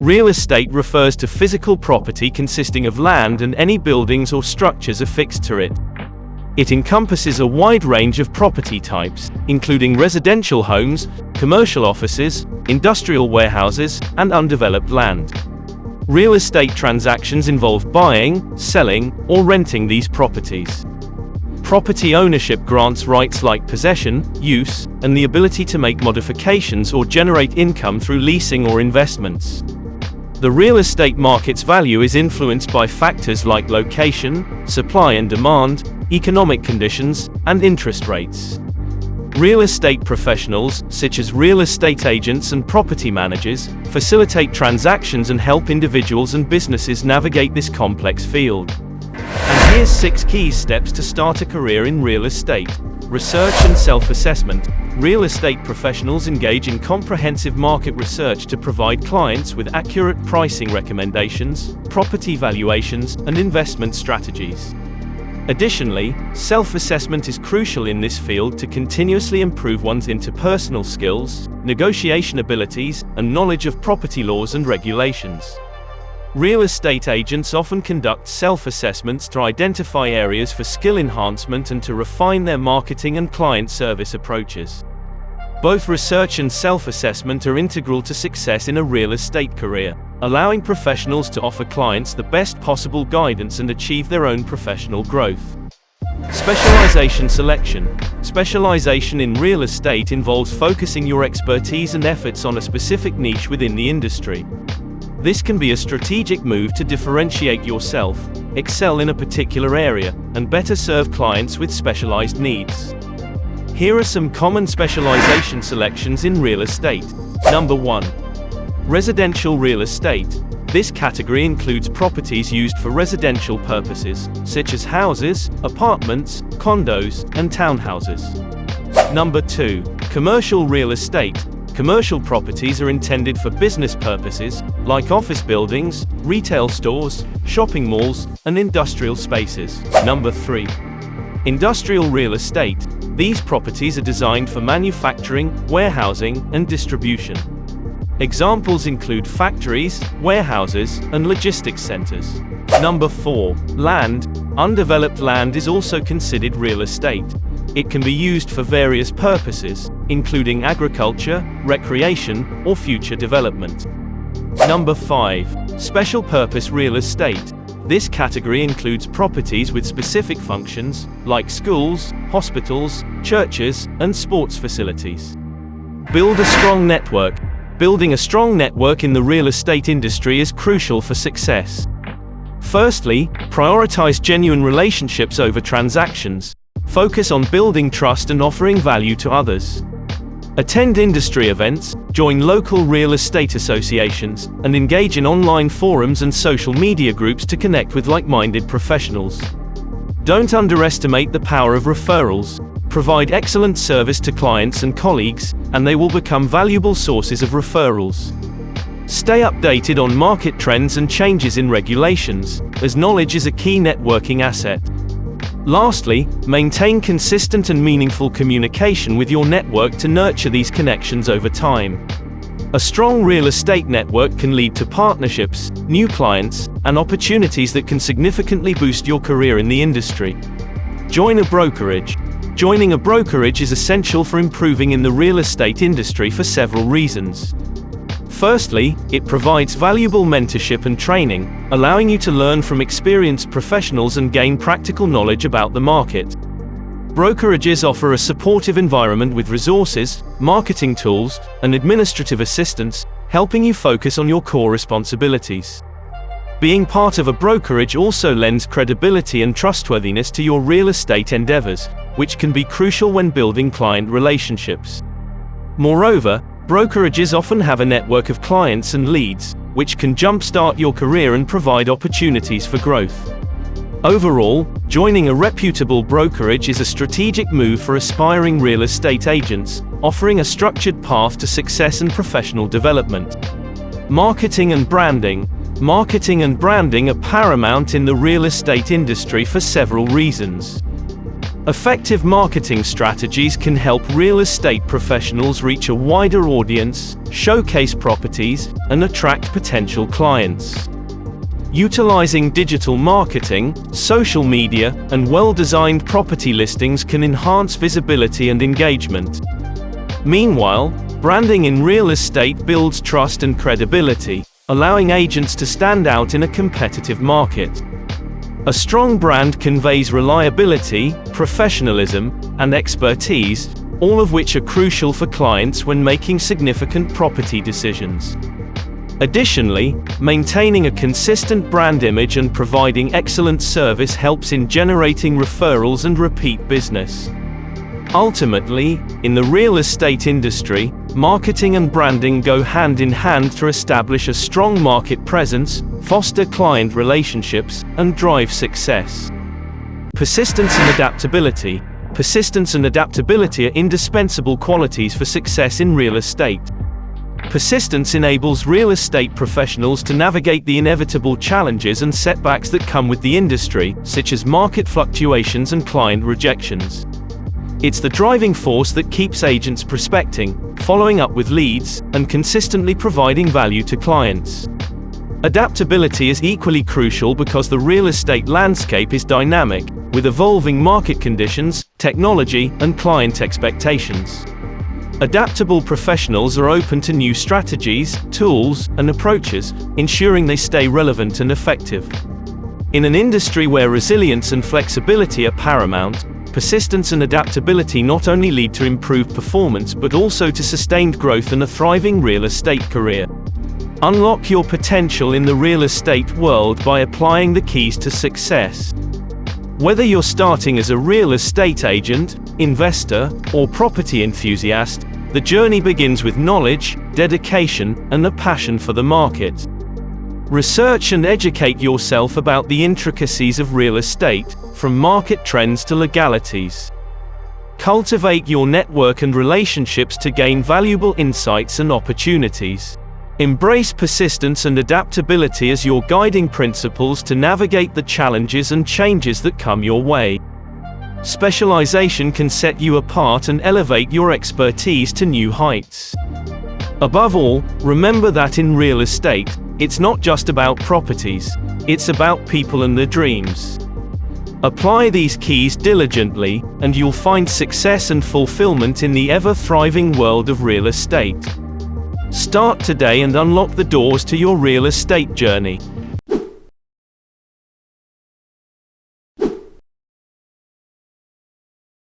Real estate refers to physical property consisting of land and any buildings or structures affixed to it. It encompasses a wide range of property types, including residential homes, commercial offices, industrial warehouses, and undeveloped land. Real estate transactions involve buying, selling, or renting these properties. Property ownership grants rights like possession, use, and the ability to make modifications or generate income through leasing or investments. The real estate market's value is influenced by factors like location, supply and demand, economic conditions, and interest rates. Real estate professionals, such as real estate agents and property managers, facilitate transactions and help individuals and businesses navigate this complex field. And here's 6 key steps to start a career in real estate. Research and self-assessment. Real estate professionals engage in comprehensive market research to provide clients with accurate pricing recommendations, property valuations, and investment strategies. Additionally, self-assessment is crucial in this field to continuously improve one's interpersonal skills, negotiation abilities, and knowledge of property laws and regulations. Real estate agents often conduct self-assessments to identify areas for skill enhancement and to refine their marketing and client service approaches. Both research and self-assessment are integral to success in a real estate career, allowing professionals to offer clients the best possible guidance and achieve their own professional growth. Specialization selection. Specialization in real estate involves focusing your expertise and efforts on a specific niche within the industry. This can be a strategic move to differentiate yourself, excel in a particular area, and better serve clients with specialized needs. Here are some common specialization selections in real estate. Number 1. Residential real estate. This category includes properties used for residential purposes, such as houses, apartments, condos, and townhouses. Number 2. Commercial real estate. Commercial properties are intended for business purposes, like office buildings, retail stores, shopping malls, and industrial spaces. Number 3. Industrial real estate. These properties are designed for manufacturing, warehousing, and distribution. Examples include factories, warehouses, and logistics centers. Number 4. Land. Undeveloped land is also considered real estate. It can be used for various purposes, including agriculture, recreation, or future development. Number 5. Special purpose real estate. This category includes properties with specific functions, like schools, hospitals, churches, and sports facilities. Build a strong network. Building a strong network in the real estate industry is crucial for success. Firstly, prioritize genuine relationships over transactions. Focus on building trust and offering value to others. Attend industry events, join local real estate associations, and engage in online forums and social media groups to connect with like-minded professionals. Don't underestimate the power of referrals. Provide excellent service to clients and colleagues, and they will become valuable sources of referrals. Stay updated on market trends and changes in regulations, as knowledge is a key networking asset. Lastly, maintain consistent and meaningful communication with your network to nurture these connections over time. A strong real estate network can lead to partnerships, new clients, and opportunities that can significantly boost your career in the industry. Join a brokerage. Joining a brokerage is essential for improving in the real estate industry for several reasons. Firstly, it provides valuable mentorship and training, allowing you to learn from experienced professionals and gain practical knowledge about the market. Brokerages offer a supportive environment with resources, marketing tools, and administrative assistance, helping you focus on your core responsibilities. Being part of a brokerage also lends credibility and trustworthiness to your real estate endeavors, which can be crucial when building client relationships. Moreover, brokerages often have a network of clients and leads, which can jumpstart your career and provide opportunities for growth. Overall, joining a reputable brokerage is a strategic move for aspiring real estate agents, offering a structured path to success and professional development. Marketing and branding. Marketing and branding are paramount in the real estate industry for several reasons. Effective marketing strategies can help real estate professionals reach a wider audience, showcase properties, and attract potential clients. Utilizing digital marketing, social media, and well-designed property listings can enhance visibility and engagement. Meanwhile, branding in real estate builds trust and credibility, allowing agents to stand out in a competitive market. A strong brand conveys reliability, professionalism, and expertise, all of which are crucial for clients when making significant property decisions. Additionally, maintaining a consistent brand image and providing excellent service helps in generating referrals and repeat business. Ultimately, in the real estate industry, marketing and branding go hand in hand to establish a strong market presence, foster client relationships, and drive success. Persistence and adaptability. Persistence and adaptability are indispensable qualities for success in real estate. Persistence enables real estate professionals to navigate the inevitable challenges and setbacks that come with the industry, such as market fluctuations and client rejections. It's the driving force that keeps agents prospecting, following up with leads, and consistently providing value to clients. Adaptability is equally crucial because the real estate landscape is dynamic, with evolving market conditions, technology, and client expectations. Adaptable professionals are open to new strategies, tools, and approaches, ensuring they stay relevant and effective. In an industry where resilience and flexibility are paramount, persistence and adaptability not only lead to improved performance but also to sustained growth and a thriving real estate career. Unlock your potential in the real estate world by applying the keys to success. Whether you're starting as a real estate agent, investor, or property enthusiast, the journey begins with knowledge, dedication, and a passion for the market. Research and educate yourself about the intricacies of real estate, from market trends to legalities. Cultivate your network and relationships to gain valuable insights and opportunities. Embrace persistence and adaptability as your guiding principles to navigate the challenges and changes that come your way. Specialization can set you apart and elevate your expertise to new heights. Above all, remember that in real estate, it's not just about properties, it's about people and their dreams. Apply these keys diligently, and you'll find success and fulfillment in the ever-thriving world of real estate. Start today and unlock the doors to your real estate journey.